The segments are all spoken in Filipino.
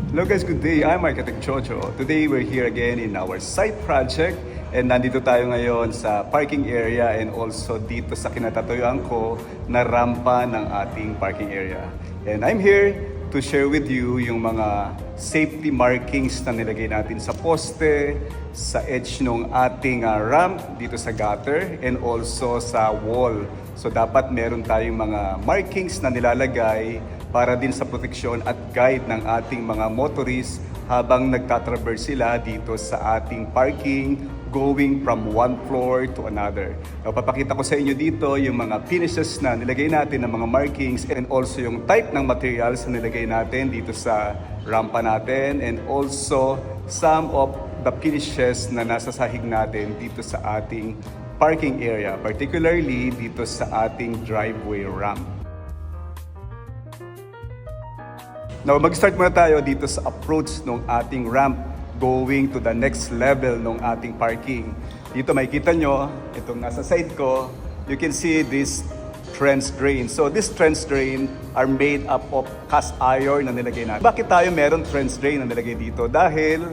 Hello guys, good day. I'm Architect Jojo. Today we're here again in our site project and nandito tayo ngayon sa parking area and also dito sa kinatatayuan ko na rampa ng ating parking area. And I'm here to share with you yung mga safety markings na nilagay natin sa poste, sa edge ng ating ramp dito sa gutter and also sa wall. So dapat meron tayong mga markings na nilalagay para din sa proteksyon at guide ng ating mga motorists habang nagtatraverse sila dito sa ating parking going from one floor to another. Now, papakita ko sa inyo dito yung mga finishes na nilagay natin ng mga markings and also yung type ng materials na nilagay natin dito sa rampa natin and also some of the finishes na nasa sahig natin dito sa ating parking area, particularly dito sa ating driveway ramp. Now, mag-start muna tayo dito sa approach ng ating ramp going to the next level ng ating parking. Dito makikita nyo, itong nasa side ko, you can see this trench drain. So, this trench drain are made up of cast iron na nilagay natin. Bakit tayo meron trench drain na nilagay dito? Dahil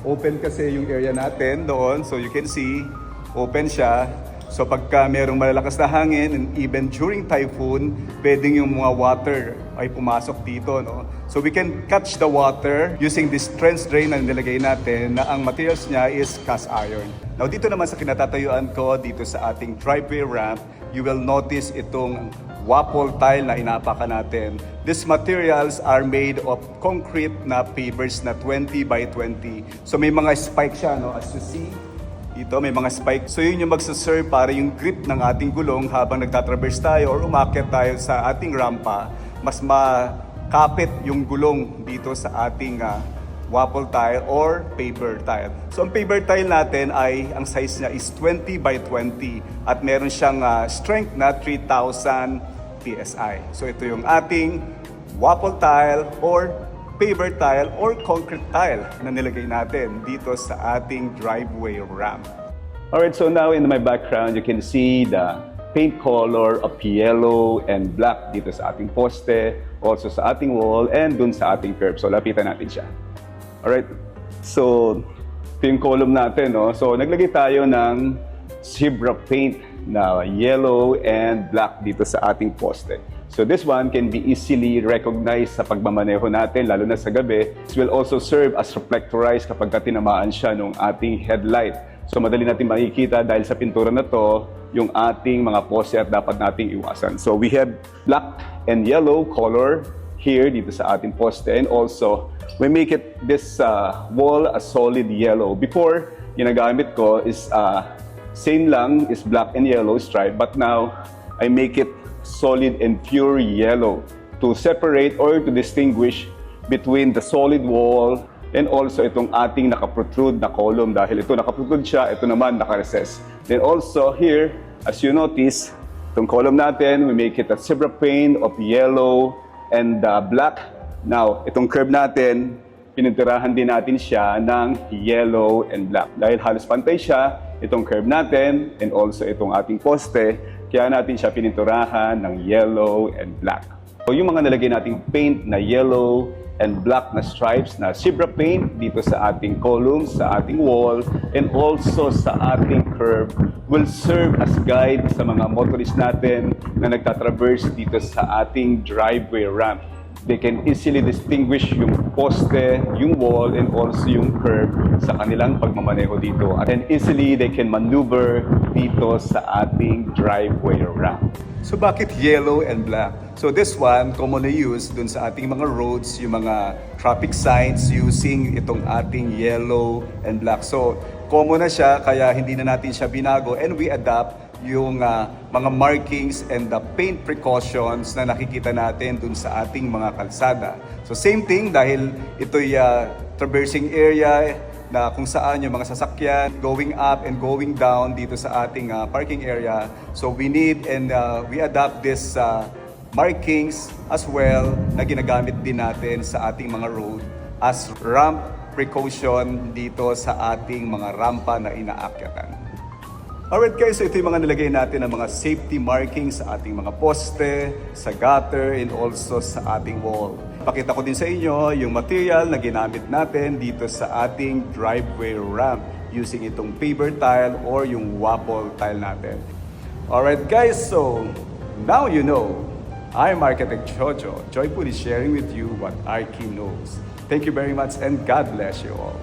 open kasi yung area natin doon. So, you can see, open siya. So pagka merong malalakas na hangin and even during typhoon, pwedeng yung mga water ay pumasok dito, no? So we can catch the water using this trench drain na nilagay natin na ang materials niya is cast iron. Now dito naman sa kinatatayuan ko, dito sa ating driveway ramp, you will notice itong waffle tile na inapakan natin. These materials are made of concrete na pavers na 20 by 20. So may mga spike siya, no? As you see, dito may mga spike. So yun yung magsaserve para yung grip ng ating gulong habang nagtatraverse tayo or umakyat tayo sa ating rampa, mas makapit yung gulong dito sa ating waffle tile or paper tile. So ang paper tile natin ay, ang size niya is 20 by 20 at meron siyang strength na 3,000 PSI. So ito yung ating waffle tile or paper tile or concrete tile na nilagay natin dito sa ating driveway ramp. Alright, so now in my background, you can see the paint color of yellow and black dito sa ating poste, also sa ating wall, and dun sa ating curb. So lapitan natin siya. Alright, so ito yung column natin, no? So naglagay tayo ng zebra paint na yellow and black dito sa ating poste. So this one can be easily recognized sa pagmamaneho natin, lalo na sa gabi. This will also serve as reflectorized kapag tinamaan siya ng ating headlight. So madali natin makikita dahil sa pintura na to, yung ating mga poste at dapat nating iwasan. So we have black and yellow color here dito sa ating poste, and also we make it this wall a solid yellow. Before, ginagamit ko is same lang is black and yellow stripe, but now I make it solid and pure yellow to separate or to distinguish between the solid wall and also itong ating nakaprotrude na column, dahil ito nakaprotrude siya, ito naman nakarecess. Then also here, as you notice, itong column natin, we make it a zebra paint of yellow and black. Now, itong curb natin, pininturahan din natin siya ng yellow and black. Dahil halos pantay siya, itong curb natin and also itong ating poste, kaya natin siya pininturahan ng yellow and black. So yung mga nalagay nating paint na yellow and black na stripes na zebra paint dito sa ating columns, sa ating wall, and also sa ating curb will serve as guide sa mga motorists natin na nagtatraverse dito sa ating driveway ramp. They can easily distinguish yung poste, yung wall, and also yung curb sa kanilang pagmamaneho dito. And easily they can maneuver dito sa ating driveway ramp. So bakit yellow and black? So this one, commonly used dun sa ating mga roads, yung mga traffic signs using itong ating yellow and black. So common na siya, kaya hindi na natin siya binago, and we adapt yung mga markings and the paint precautions na nakikita natin dun sa ating mga kalsada. So same thing, dahil ito'y traversing area na kung saan yung mga sasakyan going up and going down dito sa ating parking area. So we need and we adapt this markings as well na ginagamit din natin sa ating mga road as ramp precaution dito sa ating mga rampa na inaakyatan. Alright guys, so ito yung mga nilagay natin ng mga safety markings sa ating mga poste, sa gutter, and also sa ating wall. ipapakita ko din sa inyo yung material na ginamit natin dito sa ating driveway ramp using itong paper tile or yung waffle tile natin. Alright guys, so now you know. I'm Architect Jojo, joyfully sharing with you what Arki knows. Thank you very much and God bless you all.